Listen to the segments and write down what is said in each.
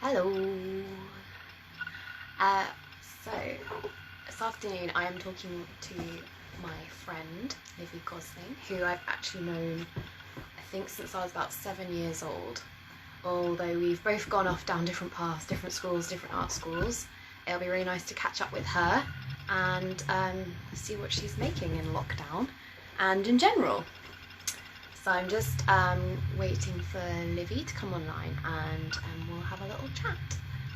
Hello. Uh, so this afternoon I am talking to my friend Olivia Gosling, who I've actually known I think since I was about 7 years old. Although we've both gone off down different paths, different schools, different art schools, it'll be really nice to catch up with her and see what she's making in lockdown and in general. So I'm just waiting for Livy to come online and we'll have a little chat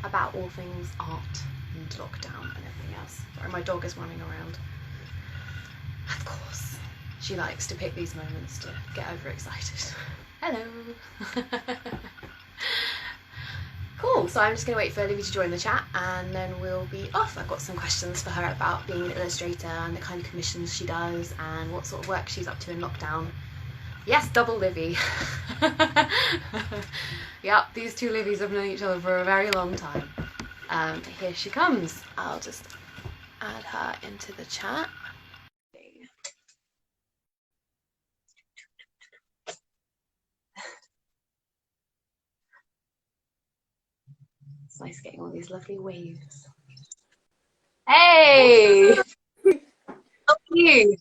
about all things art and lockdown and everything else. Sorry, my dog is running around. Of course, she likes to pick these moments to get overexcited. Hello. Cool, so I'm just going to wait for Livy to join the chat and then we'll be off. I've got some questions for her about being an illustrator and the kind of commissions she does and what sort of work she's up to in lockdown. Yes, double Livy. Yep, these two Livys have known each other for a very long time. Here she comes. I'll just add her into the chat. It's nice getting all these lovely waves. Hey! How are you?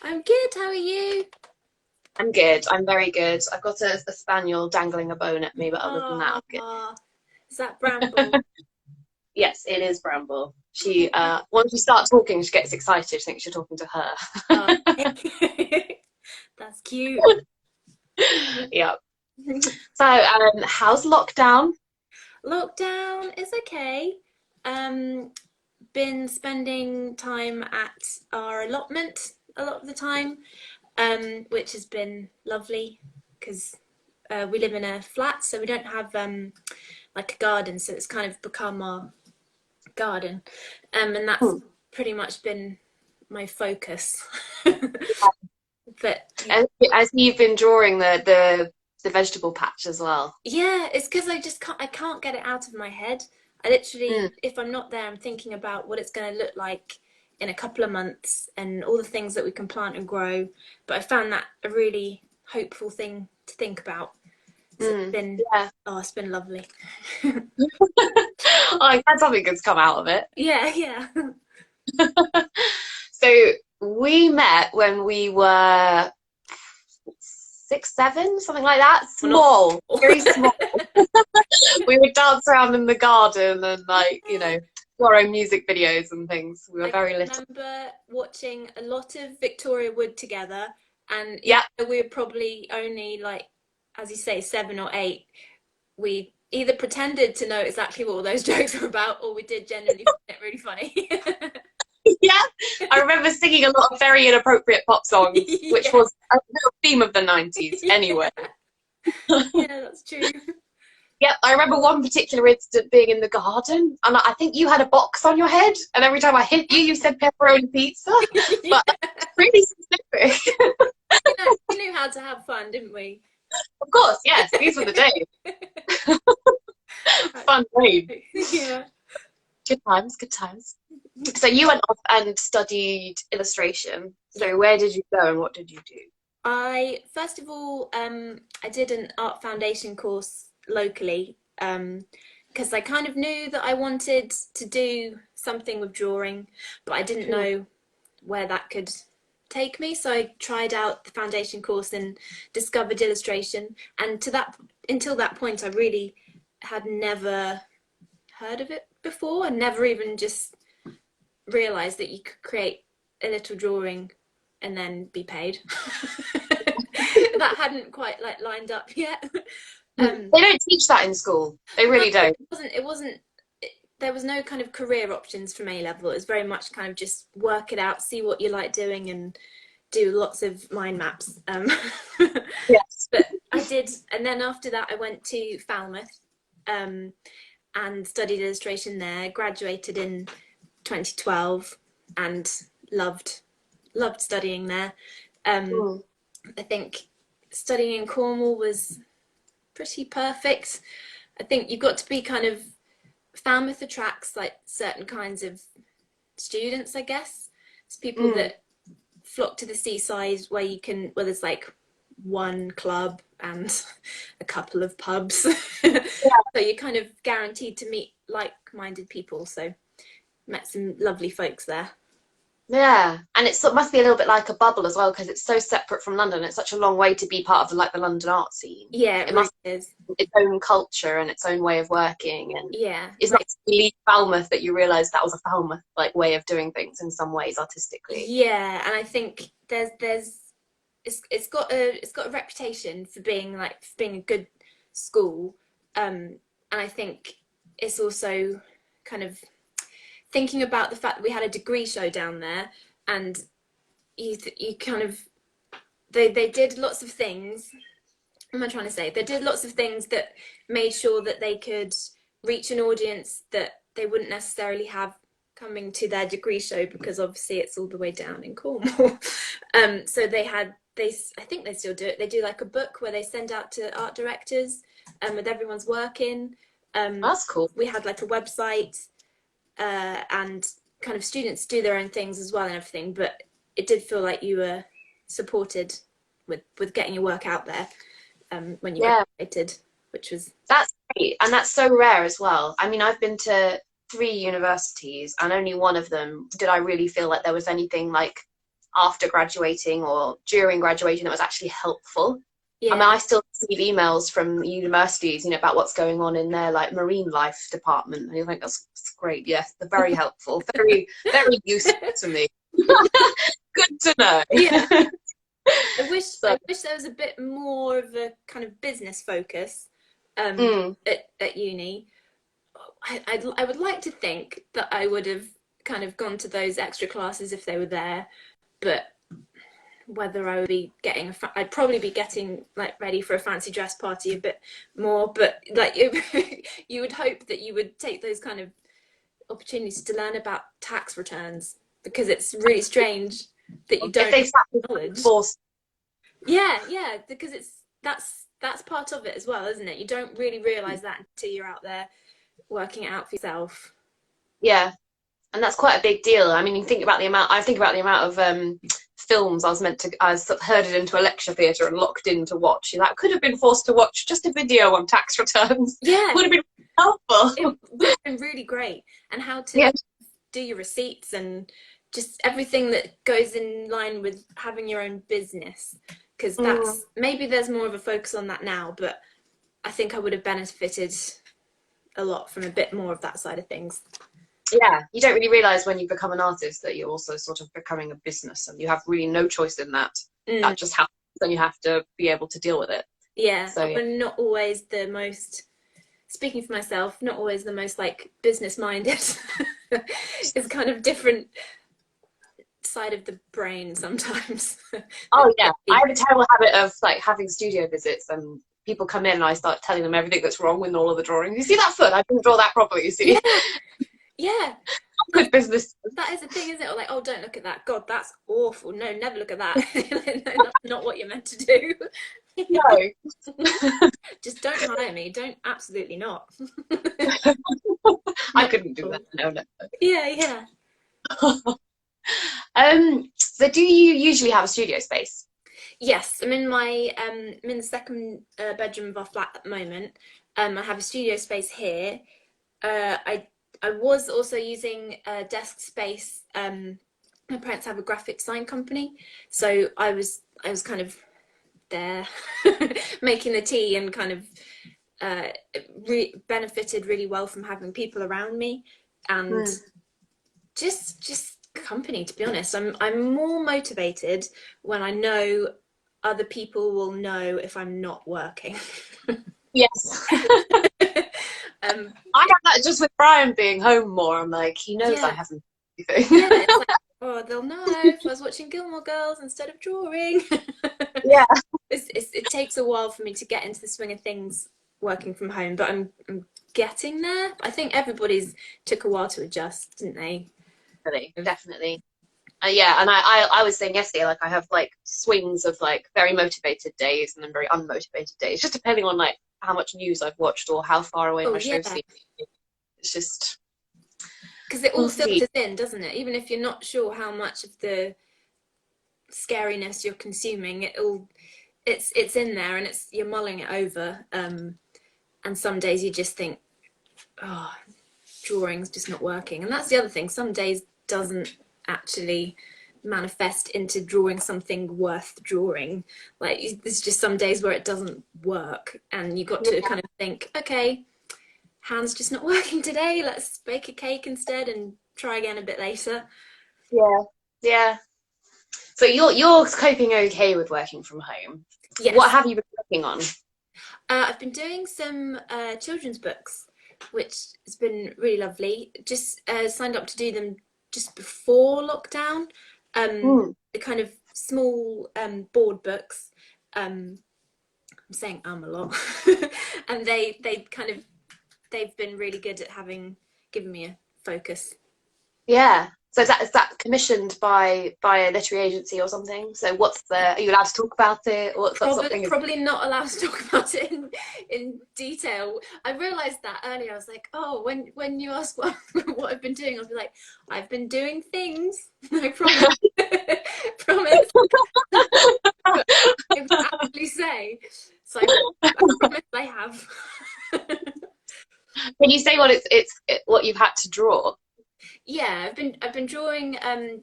I'm good, how are you? I'm good, I'm very good. I've got a spaniel dangling a bone at me, but other than that, I'm good. Is that Bramble? Yes, it is Bramble. She, once you start talking, she gets excited, thinks you're talking to her. Oh. That's cute. Yeah. So, how's lockdown? Lockdown is okay. Been spending time at our allotment a lot of the time, which has been lovely because we live in a flat, so we don't have like a garden, so it's kind of become our garden, and that's pretty much been my focus. But As you've been drawing the vegetable patch as well. yeah, it's because I can't get it out of my head. I literally, if I'm not there, I'm thinking about what it's going to look like in a couple of months and all the things that we can plant and grow. But I found that a really hopeful thing to think about. So it's been, it's been lovely. Oh, I'm glad something good's come out of it. Yeah. So we met when we were 6, 7, something like that. Small, very small. We would dance around in the garden and do our own music videos and things. We were very little. I remember watching a lot of Victoria Wood together, and we were probably only as you say, 7 or 8. We either pretended to know exactly what all those jokes were about, or we did genuinely find it really funny. Yeah, I remember singing a lot of very inappropriate pop songs, which was a real theme of the 90s anyway. Yeah, that's true. Yep, I remember one particular incident being in the garden, and I think you had a box on your head, and every time I hit you, you said pepperoni pizza. But it's really specific. We knew how to have fun, didn't we? Of course, yes, these were the days. Fun days. Yeah. Good times, good times. So you went off and studied illustration. So where did you go and what did you do? First of all, I did an art foundation course locally because I kind of knew that I wanted to do something with drawing, but I didn't know where that could take me. So I tried out the foundation course and discovered illustration. And until that point, I really had never heard of it before and never even just realized that you could create a little drawing and then be paid. That hadn't quite lined up yet. They don't teach that in school. They really don't. There was no kind of career options from A-level. It was very much kind of just work it out, see what you like doing, and do lots of mind maps. Yes. But I did, and then after that I went to Falmouth and studied illustration there, graduated in 2012 and loved studying there. I think studying in Cornwall was pretty perfect. I think you've got to be kind of, Falmouth attracts like certain kinds of students, I guess. It's people that flock to the seaside where there's like one club and a couple of pubs. So you're kind of guaranteed to meet like-minded people. So met some lovely folks there. Yeah, and it must be a little bit like a bubble as well because it's so separate from London. It's such a long way to be part of the London art scene. Yeah, it It really must is. have its own culture and its own way of working, and Yeah, it's not leave Falmouth that you realise that was a Falmouth like way of doing things in some ways artistically. yeah, and I think there's it's got a reputation for being a good school, and I think it's also kind of thinking about the fact that we had a degree show down there, and you kind of they did lots of things. What am I trying to say? They did lots of things that made sure that they could reach an audience that they wouldn't necessarily have coming to their degree show, because obviously it's all the way down in Cornwall. So I think they still do it. They do like a book where they send out to art directors with everyone's work in. That's cool. We had like a website, and kind of students do their own things as well and everything, but it did feel like you were supported with getting your work out there when you graduated, which was That's great, and that's so rare as well. I mean, I've been to 3 universities, and only one of them did I really feel like there was anything like after graduating or during graduating that was actually helpful. I mean, yeah. I still receive emails from universities, about what's going on in their like marine life department, and you think that's great. Yes, they're very helpful, very very useful to me. Good to know. Yeah. I wish So, I wish there was a bit more of a kind of business focus mm, at uni. I would like to think that I would have kind of gone to those extra classes if they were there, but whether I would be getting I'd probably be getting like ready for a fancy dress party a bit more, but like you would hope that you would take those kind of opportunities to learn about tax returns, because it's really strange that you if don't they have sat with knowledge. force, Yeah, because that's part of it as well, isn't it? You don't really realize that until you're out there working it out for yourself. yeah. And that's quite a big deal. I mean, I think about the amount of films I was sort of herded into a lecture theatre and locked in to watch. I could have been forced to watch just a video on tax returns. Yeah, Would have been helpful. it would have been really great. And how to Yeah. like do your receipts and just everything that goes in line with having your own business. Because Mm. maybe there's more of a focus on that now, but I think I would have benefited a lot from a bit more of that side of things. Yeah, you don't really realise when you become an artist that you're also sort of becoming a business, and you have really no choice in that. That just happens, and you have to be able to deal with it. Yeah, So yeah. I'm not always the most, speaking for myself, not always the most like business minded. It's kind of different side of the brain sometimes. Oh yeah, I have a terrible habit of like having studio visits, and people come in and I start telling them everything that's wrong with all of the drawings. You see that foot? I didn't draw that properly. You see? Yeah, yeah. Good business. That is the thing, isn't it? Or like, oh, don't look at that. God, that's awful. No, never look at that. No, that's not what you're meant to do. No. Just don't hire me. Don't, absolutely not. I couldn't do that. No, no. Yeah. So do you usually have a studio space? Yes, I'm in the second bedroom of our flat at the moment. I have a studio space here. I was also using a desk space. My parents have a graphic design company, so I was kind of there making the tea, and kind of benefited really well from having people around me, and just company. To be honest, I'm more motivated when I know other people will know if I'm not working. Yes. I have that just with Brian being home more. I'm like, he knows I haven't done anything. Yeah, it's like, oh, they'll know if I was watching Gilmore Girls instead of drawing. Yeah. It takes a while for me to get into the swing of things working from home, but I'm getting there. I think everybody's took a while to adjust, didn't they? Definitely. Yeah, and I was saying yesterday, like I have like swings of like very motivated days and then very unmotivated days, just depending on like how much news I've watched or how far away my show seems. It's just because it all filters in, doesn't it? Even if you're not sure how much of the scariness you're consuming, it's in there, and it's you're mulling it over. And some days you just think, oh, drawing's just not working. And that's the other thing. Some days doesn't actually manifest into drawing something worth drawing. Like there's just some days where it doesn't work, and you got to Yeah. kind of think, okay, hand's just not working today. Let's bake a cake instead and try again a bit later. Yeah. Yeah. So you're coping okay with working from home. What Yes, have you been working on? I've been doing some children's books, which has been really lovely. Just signed up to do them just before lockdown. Mm. The kind of small board books. I'm saying a lot, and they kind of they've been really good at having given me a focus. Yeah. So is that commissioned by a literary agency or something? So are you allowed to talk about it? What sort of thing is Probably not allowed to talk about it in detail. I realised that earlier. I was like, oh, when you ask what I've been doing, I'll be like, I've been doing things. I promise, promise. But I would actually say, so I promise I have. Can you say what you've had to draw? Yeah, I've been drawing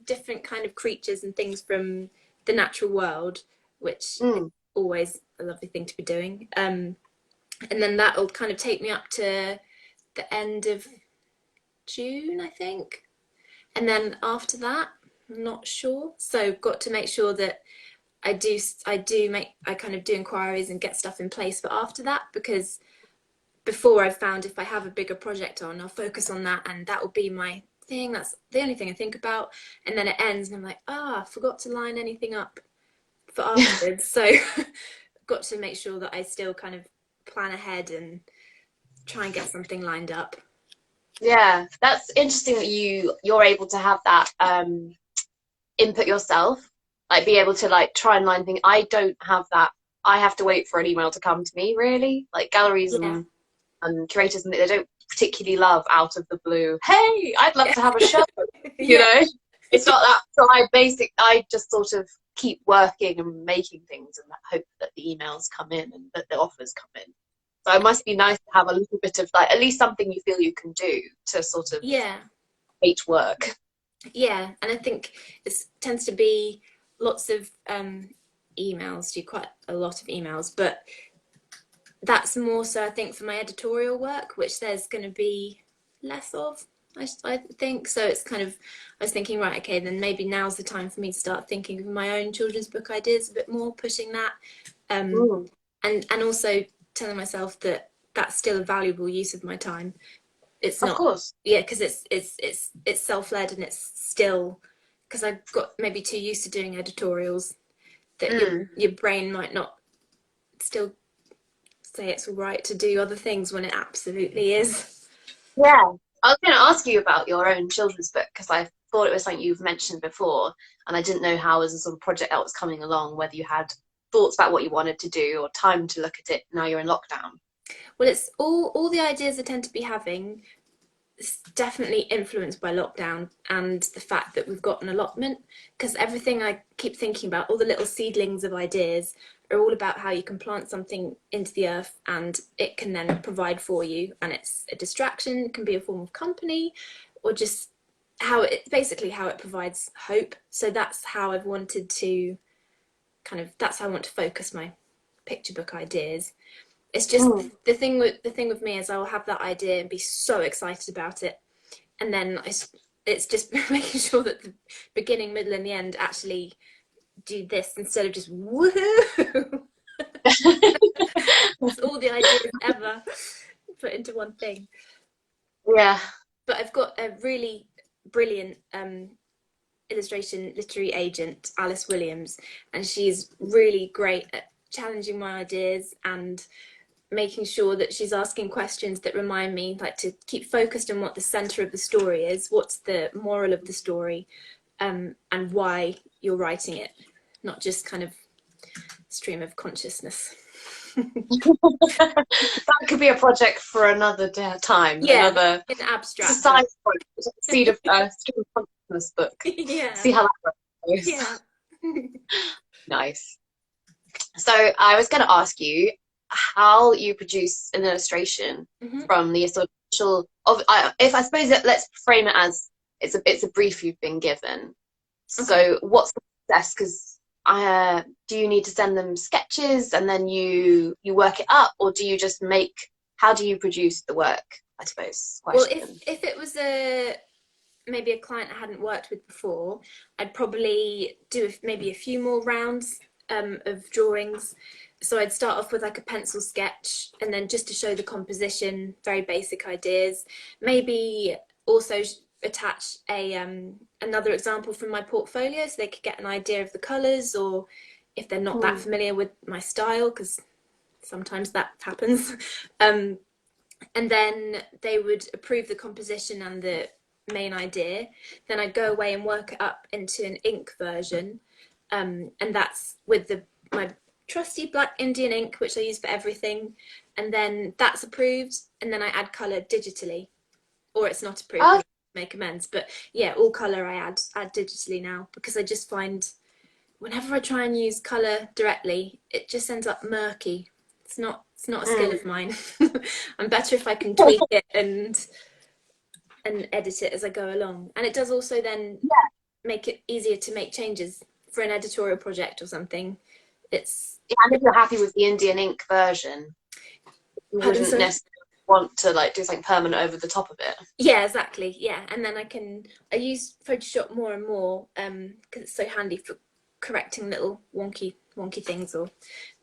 different kind of creatures and things from the natural world, which is Mm. always a lovely thing to be doing. And then that'll kind of take me up to the end of June, I think. And then after that, I'm not sure. So got to make sure that I kind of do inquiries and get stuff in place for after that, because before I've found if I have a bigger project on, I'll focus on that and that will be my thing. That's the only thing I think about. And then it ends and I'm like, I forgot to line anything up for afterwards. So I've got to make sure that I still kind of plan ahead and try and get something lined up. Yeah, that's interesting that you're able to have that input yourself, like be able to like try and line things. I don't have that. I have to wait for an email to come to me, really. Like galleries Yeah. and curators, and they don't particularly love out of the blue, hey, I'd love Yeah. to have a show, you Yeah. know? It's not that. So I just sort of keep working and making things and hope that the emails come in and that the offers come in. So it must be nice to have a little bit of like at least something you feel you can do to sort of Yeah. make work. Yeah. And I think it tends to be lots of emails, do quite a lot of emails, but that's more so I think for my editorial work, which there's going to be less of, I think. So it's kind of, I was thinking, right, okay, then maybe now's the time for me to start thinking of my own children's book ideas a bit more, pushing that, Mm, and also telling myself that that's still a valuable use of my time. It's of not, course. yeah, because it's self-led, and it's still, because I've got maybe too used to doing editorials that Mm, your brain might not still say it's all right to do other things when it absolutely is. yeah. I was going to ask you about your own children's book because I thought it was something you've mentioned before, and I didn't know how, as a sort of project that was coming along, whether you had thoughts about what you wanted to do or time to look at it now you're in lockdown. Well, it's all the ideas I tend to be having is definitely influenced by lockdown and the fact that we've got an allotment, because everything I keep thinking about, all the little seedlings of ideas, are all about how you can plant something into the earth and it can then provide for you, and it's a distraction, it can be a form of company, or just how it provides hope. So that's how I've wanted to that's how I want to focus my picture book ideas. It's just Mm. the thing with me is I'll have that idea and be so excited about it, and then it's just making sure that the beginning, middle, and the end actually do this instead of just woohoo. It's all the ideas ever put into one thing. Yeah. But I've got a really brilliant illustration literary agent, Alice Williams, and she's really great at challenging my ideas and making sure that she's asking questions that remind me like to keep focused on what the center of the story is, what's the moral of the story, and why you're writing it, not just kind of stream of consciousness. That could be a project for another time, Yeah, another in abstract, side but project, stream of consciousness book. yeah, See how that goes. yeah. Nice. So I was going to ask you how you produce an illustration Hmm. from the sort of initial of if I suppose that let's frame it as it's a brief you've been given. Okay. So what's the process? Because do you need to send them sketches and then you work it up, or do you just make? How do you produce the work? I suppose Well, question. if it was a maybe a client I hadn't worked with before, I'd probably do maybe a few more rounds of drawings. So I'd start off with like a pencil sketch, and then just to show the composition, very basic ideas. Maybe also attach a another example from my portfolio so they could get an idea of the colours, or if they're not that Hmm. familiar with my style, because sometimes that happens. Um, and then they would approve the composition and the main idea. Then I'd go away and work it up into an ink version, and that's with my trusty black Indian ink, which I use for everything. And then that's approved, and then I add color digitally, or it's not approved Oh, and I make amends. But yeah, all color I add digitally now, because I just find whenever I try and use color directly, it just ends up murky. It's not a skill mm. of mine. I'm better if I can tweak it and edit it as I go along. And it does also then make it easier to make changes for an editorial project or something. It's Yeah, and if you're happy with the Indian ink version, you pardon, wouldn't sorry. necessarily want to like do something permanent over the top of it. Yeah, exactly. Yeah, and then I use Photoshop more and more because it's so handy for correcting little wonky things, or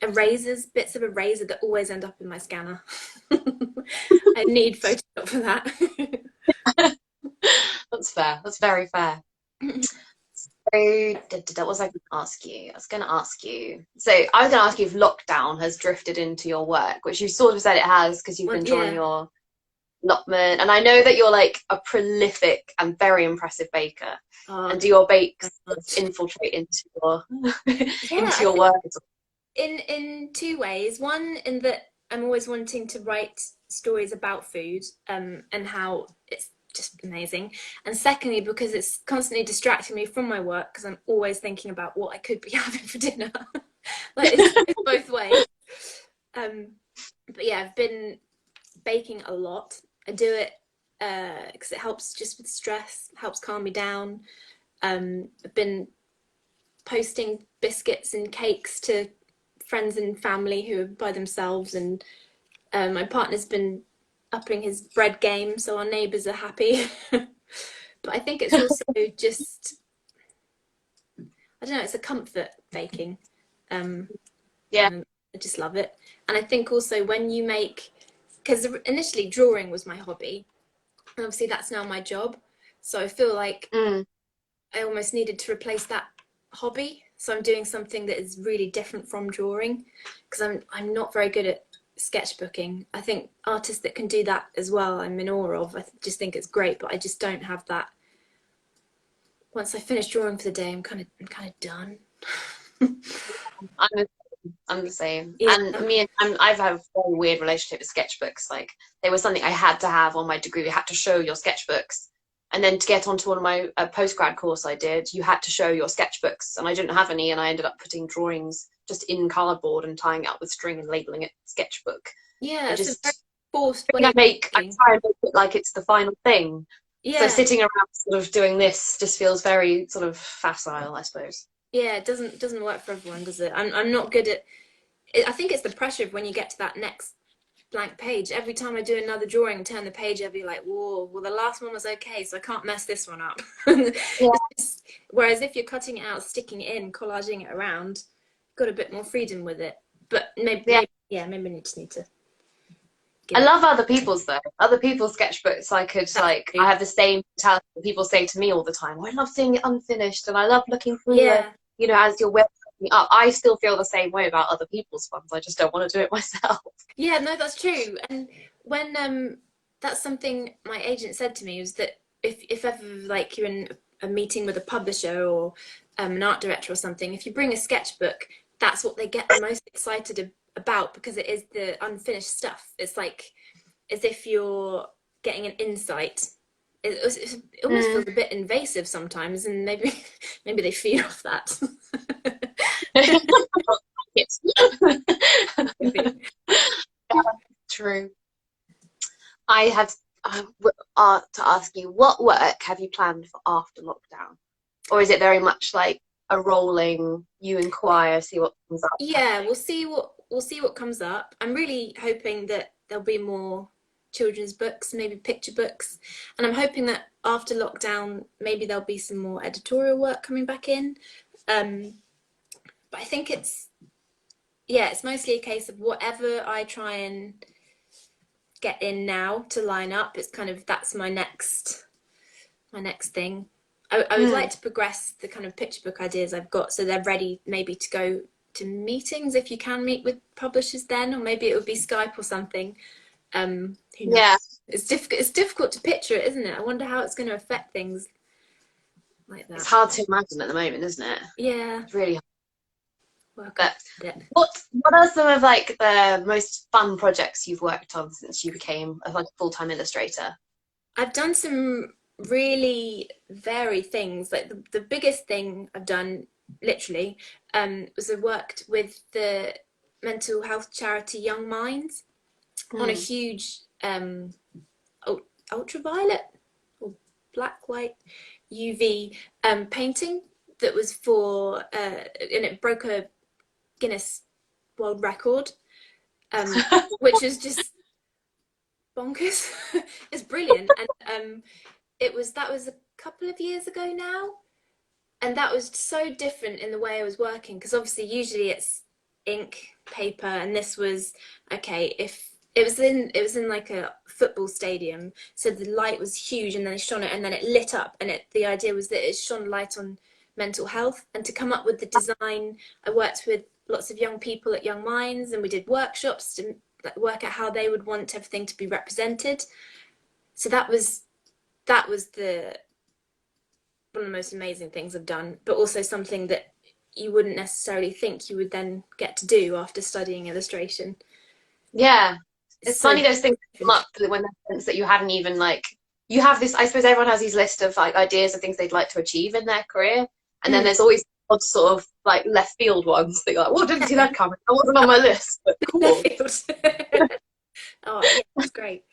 erasers, bits of eraser that always end up in my scanner. I need Photoshop for that. That's fair. That's very fair. So, what was I going to ask you? I was going to ask you. So, I was going to ask you if lockdown has drifted into your work, which you sort of said it has because you've Well, been drawing yeah. your allotment, and I know that you're like a prolific and very impressive baker. Oh, And thank do your you bakes so much. infiltrate into your Yeah, into I your think work? in two ways. One, in that I'm always wanting to write stories about food, and how it's just amazing. And secondly, because it's constantly distracting me from my work, because I'm always thinking about what I could be having for dinner. Like it's both ways. Um, but yeah, I've been baking a lot. I do it because it helps just with stress, helps calm me down. I've been posting biscuits and cakes to friends and family who are by themselves, and my partner's been upping his bread game, so our neighbours are happy. But I think it's also just, I don't know, it's a comfort baking, Yeah. and I just love it. And I think also when you make, because initially drawing was my hobby, and obviously that's now my job, so I feel like Mm. I almost needed to replace that hobby. So I'm doing something that is really different from drawing, because I'm not very good at sketchbooking. I think artists that can do that as well, I'm in awe of. I just think it's great, but I just don't have that. Once I finish drawing for the day, I'm kind of done. I'm the, I'm the same. Yeah. And I've had a very weird relationship with sketchbooks. Like they were something I had to have on my degree. You had to show your sketchbooks. And then to get onto one of my postgrad course I did, you had to show your sketchbooks, and I didn't have any, and I ended up putting drawings just in cardboard and tying it up with string and labeling it sketchbook. Yeah, I it's a very just forced think way of I thinking. try and make it like it's the final thing. So Yeah, sitting around sort of doing this just feels very sort of facile, I suppose. yeah, it doesn't work for everyone, does it? I'm not good at it. I think it's the pressure of when you get to that next blank page. Every time I do another drawing and turn the page, I'd be like, whoa, well, the last one was okay, so I can't mess this one up. Yeah. Whereas if you're cutting it out, sticking it in, collaging it around, you've got a bit more freedom with it. But Yeah. maybe I just need to give I it. love other people's though. Other people's sketchbooks, I could like. I Exactly. have the same mentality that people say to me all the time. "Oh, I love seeing it unfinished, and I love looking through the, Yeah, as your web up." I still feel the same way about other people's ones. I just don't want to do it myself. yeah, no, that's true. And when that's something my agent said to me, was that if ever like you're in a meeting with a publisher or an art director or something, if you bring a sketchbook, that's what they get the most excited about, because it is the unfinished stuff. It's like as if you're getting an insight. It almost Mm. feels a bit invasive sometimes, and maybe maybe they feed off that. It's Maybe. true. I had to ask you, what work have you planned for after lockdown? Or is it very much like a rolling, you inquire, see what comes up? Yeah, we'll see what comes up. I'm really hoping that there'll be more children's books, maybe picture books, and I'm hoping that after lockdown, maybe there'll be some more editorial work coming back in. Um, but I think it's mostly a case of whatever I try and get in now to line up. It's kind of that's my next thing. I would Mm. like to progress the kind of picture book ideas I've got so they're ready maybe to go to meetings if you can meet with publishers then, or maybe it would be Skype or something. Who knows? Yeah, It's difficult to picture it, isn't it? I wonder how it's going to affect things like it's that. hard to imagine at the moment, isn't it? Yeah, It's really hard. work on But it. what are some of like the most fun projects you've worked on since you became a like full-time illustrator? I've done some really varied things. Like the biggest thing I've done, literally, was I worked with the mental health charity Young Minds on a Mm. huge ultraviolet or black white UV painting that was and it broke a Guinness World Record, which is just bonkers. It's brilliant, and that was a couple of years ago now, and that was so different in the way I was working because obviously usually it's ink, paper, and this was okay. If it was in like a football stadium, so the light was huge, and then it shone it, and then it lit up, and the idea was that it shone light on mental health, and to come up with the design, I worked with lots of young people at Young Minds, and we did workshops to like, work out how they would want everything to be represented. So that was the one of the most amazing things I've done, but also something that you wouldn't necessarily think you would then get to do after studying illustration. Yeah, It's it's so funny those things come different. up when there's things that you hadn't even like. You have this. I suppose everyone has these list of like ideas of things they'd like to achieve in their career, and then Mm, there's always odd sort of like left field ones that you're like, "Well, I didn't see yeah, that coming. That wasn't on my list, but left cool." field. Oh yeah, it's great.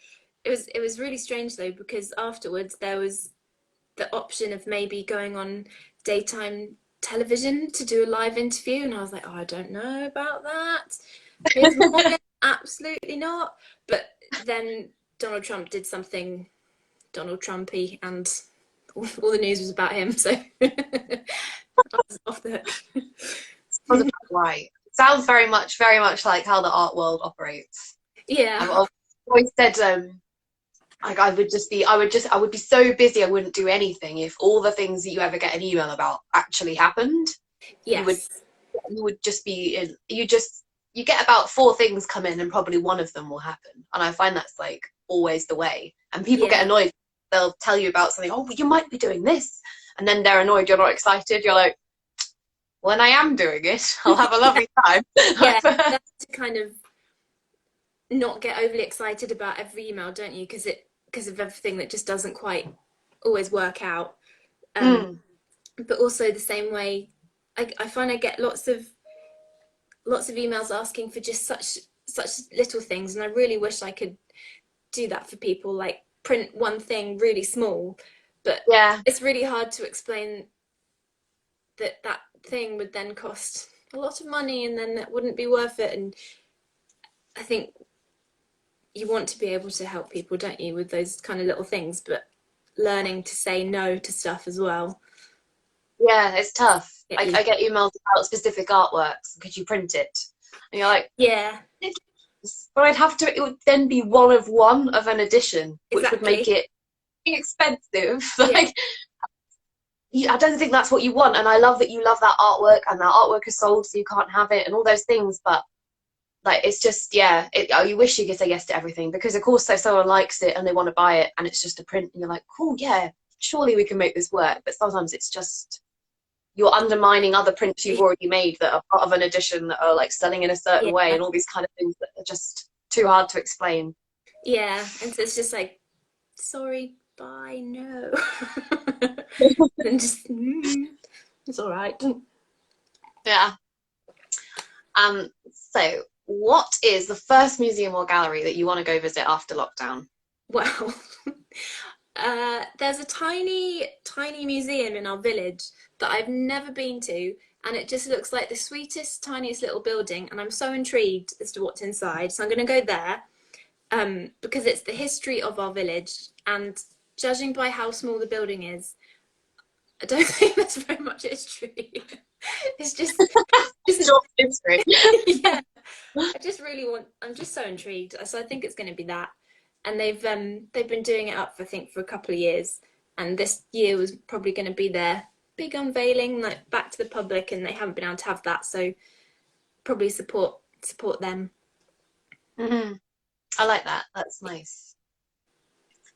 It was really strange though because afterwards there was the option of maybe going on daytime television to do a live interview, and I was like, oh, I don't know about that. Here's mine. Absolutely not. But then Donald Trump did something Donald Trumpy, and all the news was about him, so I was off the hook. Right. Sounds very much like how the art world operates. Yeah, I've always said, like I would be so busy I wouldn't do anything if all the things that you ever get an email about actually happened. You would yes, you would just be in, you get about four things come in and probably one of them will happen. And I find that's like always the way. And people get yeah, annoyed. They'll tell you about something. Oh, well, you might be doing this, and then they're annoyed. You're not excited. You're like, when I am doing it, I'll have a yeah, lovely time. yeah. That's to kind of not get overly excited about every email, don't you? Because of everything that just doesn't quite always work out. Um, Mm, but also the same way, I find I get lots of emails asking for just such little things, and I really wish I could do that for people, like print one thing really small, but yeah, it's really hard to explain that that thing would then cost a lot of money and then that wouldn't be worth it. And I think you want to be able to help people, don't you, with those kind of little things, but learning to say no to stuff as well. yeah, it's tough. Get you. I get emails about specific artworks. Could you print it? And you're like, Yeah, but I'd have to. It would then be one of an edition, which would make exactly. it expensive. Yeah, Like, I don't think that's what you want. And I love that you love that artwork, and that artwork is sold, so you can't have it, and all those things. But like, it's just, yeah, you wish you could say yes to everything because, of course, if someone likes it and they want to buy it, and it's just a print, and you're like, cool, yeah, surely we can make this work. But sometimes it's just you're undermining other prints you've already made that are part of an edition that are like selling in a certain way, yeah, and all these kind of things that are just too hard to explain. yeah. And so it's just like, sorry, bye, no. And just, it's all right. Yeah. So what is the first museum or gallery that you want to go visit after lockdown? Well, there's a tiny, tiny museum in our village that I've never been to, and it just looks like the sweetest, tiniest little building, and I'm so intrigued as to what's inside. So I'm going to go there, because it's the history of our village, and judging by how small the building is, I don't think there's very much history. It's just Short history. yeah. I just really want. I'm just so intrigued. So I think it's going to be that. And they've been doing it up, I think, for a couple of years. And this year was probably going to be their big unveiling, like back to the public, and they haven't been able to have that. So probably support them. Hmm. I like that. That's nice.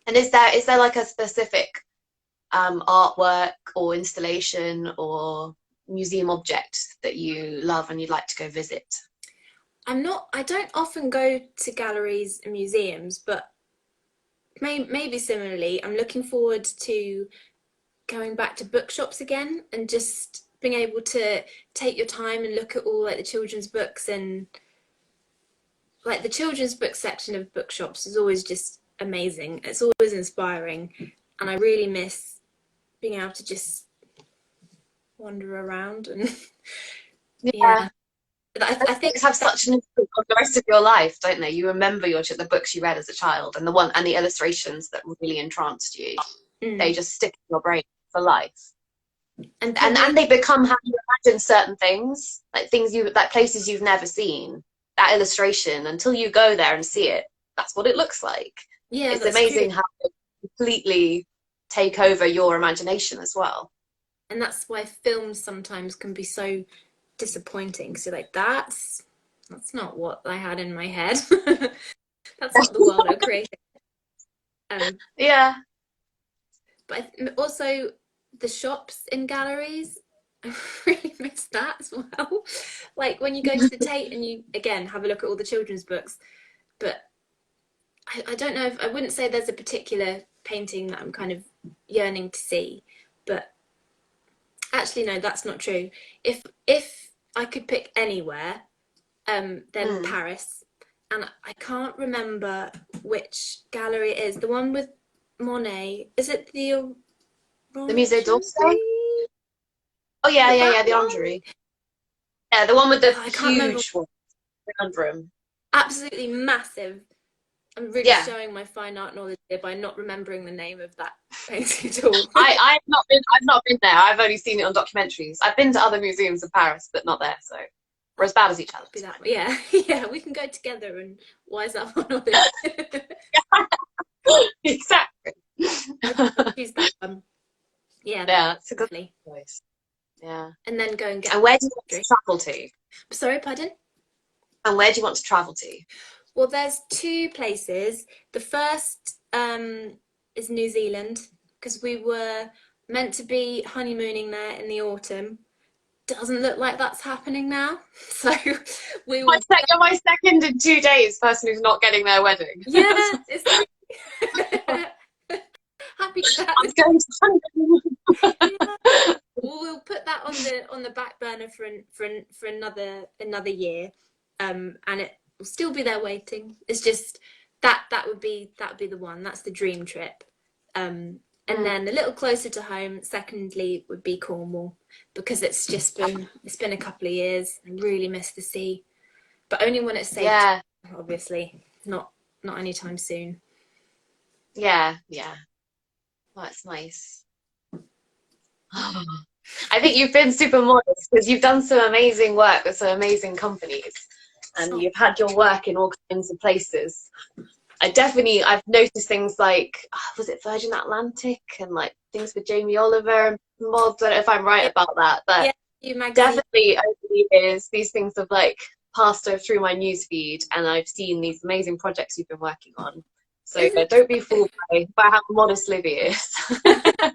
And is there like a specific artwork or installation or museum object that you love and you'd like to go visit? I don't often go to galleries and museums, but maybe similarly, I'm looking forward to going back to bookshops again and just being able to take your time and look at all like the children's books, and like the children's book section of bookshops is always just amazing. It's always inspiring, and I really miss being able to just wander around and Yeah. yeah. I Those think books have that such an impact on the rest of your life, don't they? You remember the books you read as a child and the illustrations that really entranced you. They mm, just stick in your brain for life. and And probably they become how you imagine certain things, like places you've never seen. That illustration, until you go there and see it, that's what it looks like. yeah, It's that's true. amazing how they completely take over your imagination as well. And that's why films sometimes can be so disappointing. So like that's not what I had in my head. That's not the world I created. Um, Yeah. but also the shops in galleries, I really miss that as well. Like when you go to the Tate and you again have a look at all the children's books, but I don't know if I wouldn't say there's a particular painting that I'm kind of yearning to see, but actually no, that's not true. If I could pick anywhere, then Mm. Paris, and I can't remember which gallery it is. The one with Monet. Is it the The Musée d'Orsay? Orangery? Oh Is yeah, it yeah, that yeah, the one? Orangery. Yeah, the one with the I can't remember. huge one, conundrum. Absolutely massive. I'm really Yeah. showing my fine art knowledge here by not remembering the name of that painting at all. I've not been there. I've only seen it on documentaries. I've been to other museums in Paris, but not there, so we're as bad as each other. Be that way. Yeah, yeah. We can go together and wise that one or this. Exactly. I'd choose that one. Yeah, Yeah, it's a good definitely. choice. Yeah. And then go and get And where do you want to history. travel to? Sorry, pardon? And where do you want to travel to? Well, there's two places. The first is New Zealand because we were meant to be honeymooning there in the autumn. Doesn't look like that's happening now. So we will. You're my second in 2 days person who's not getting their wedding. Yeah, it's happy chat. I'm going to Yeah. Well, we'll put that on the back burner for another year, and it will still be there waiting. It's just that would be the one. That's the dream trip. And Mm. then a little closer to home, secondly, would be Cornwall because it's been a couple of years. I really miss the sea, but only when it's safe. Yeah, Obviously, not anytime soon. yeah, yeah. Oh, that's nice. I think you've been super modest because you've done some amazing work with some amazing companies and Oh, you've had your work in all kinds of places. I've noticed things like, was it Virgin Atlantic and like things with Jamie Oliver and mods? I don't know if I'm right yeah, about that, but yeah. You magazine. definitely over the years, these things have like passed over through my newsfeed and I've seen these amazing projects you've been working on. So Isn't don't be fooled by how modest Livy is. it's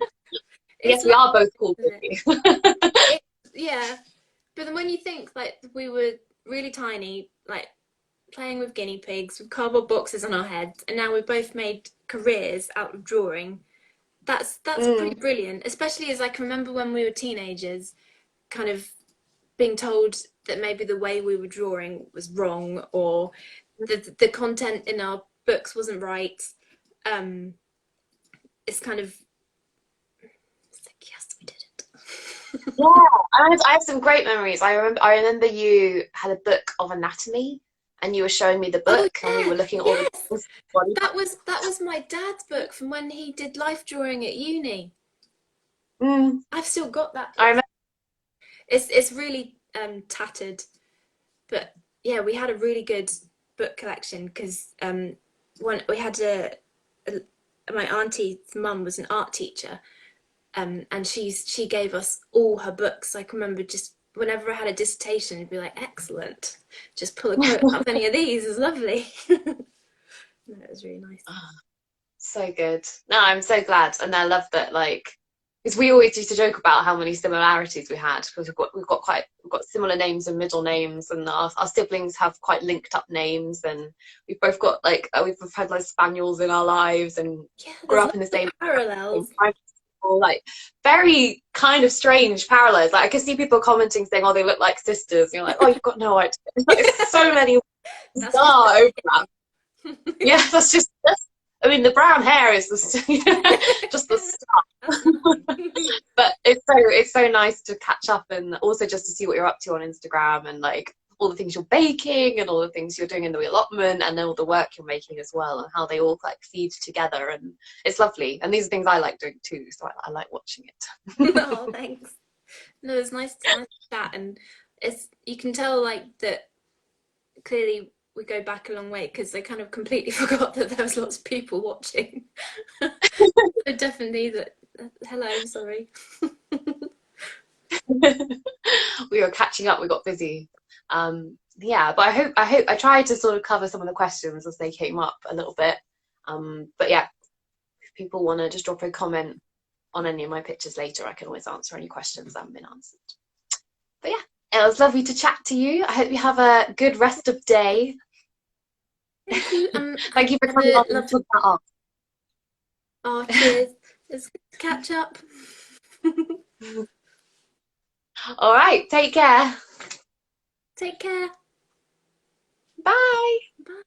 Yes, we lovely, are both cool isn't it? Livy. Yeah, but then when you think like we were really tiny, like playing with guinea pigs with cardboard boxes on our heads, and now we've both made careers out of drawing. That's Mm, pretty brilliant, especially as I can remember when we were teenagers, kind of being told that maybe the way we were drawing was wrong, or the content in our books wasn't right. Um, it's kind of, it's like, yes, we did it. Yeah, I have some great memories. I remember you had a book of anatomy, and you were showing me the Oh book, and we yeah, were looking at all the yes. things. Body. That was my dad's book from when he did life drawing at uni. Mm, I've still got that I book. remember. It's really tattered, but yeah, we had a really good book collection because when we had a my auntie's mum was an art teacher, and she gave us all her books. I can remember just whenever I had a dissertation, it'd be like, excellent, just pull a quote out of any of these is lovely. No, it was really nice. So good. No, I'm so glad, and I love that. Like, because we always used to joke about how many similarities we had, because we've got similar names and middle names, and our siblings have quite linked up names, and we've both got like we've both had like spaniels in our lives, and Yeah, grew there's up in lots the of same parallels. primary school. Like, very kind of strange parallels. Like, I could see people commenting saying, "Oh, they look like sisters," and you're like, "Oh, you've got no idea." Like, so many That's just bizarre overlaps. the Yeah, that's I mean, the brown hair is just the stuff. that's nothing. But it's so nice to catch up, and also just to see what you're up to on Instagram, and like all the things you're baking and all the things you're doing in the allotment, and then all the work you're making as well, and how they all like feed together, and it's lovely. And these are things I like doing too, so I like watching it. Oh, thanks. No, it's nice to chat, and it's you can tell like that clearly we go back a long way because I kind of completely forgot that there was lots of people watching. So definitely that. Hello, sorry. We were catching up, we got busy. Yeah, but I tried to sort of cover some of the questions as they came up a little bit. But yeah, if people want to just drop a comment on any of my pictures later, I can always answer any questions that haven't been answered. But yeah, it was lovely to chat to you. I hope you have a good rest of day. Thank you. Thank you for Have coming a on and lovely. talking about Oh, cheers. Let's catch up. art. All right, take care. Take care. Bye. Bye.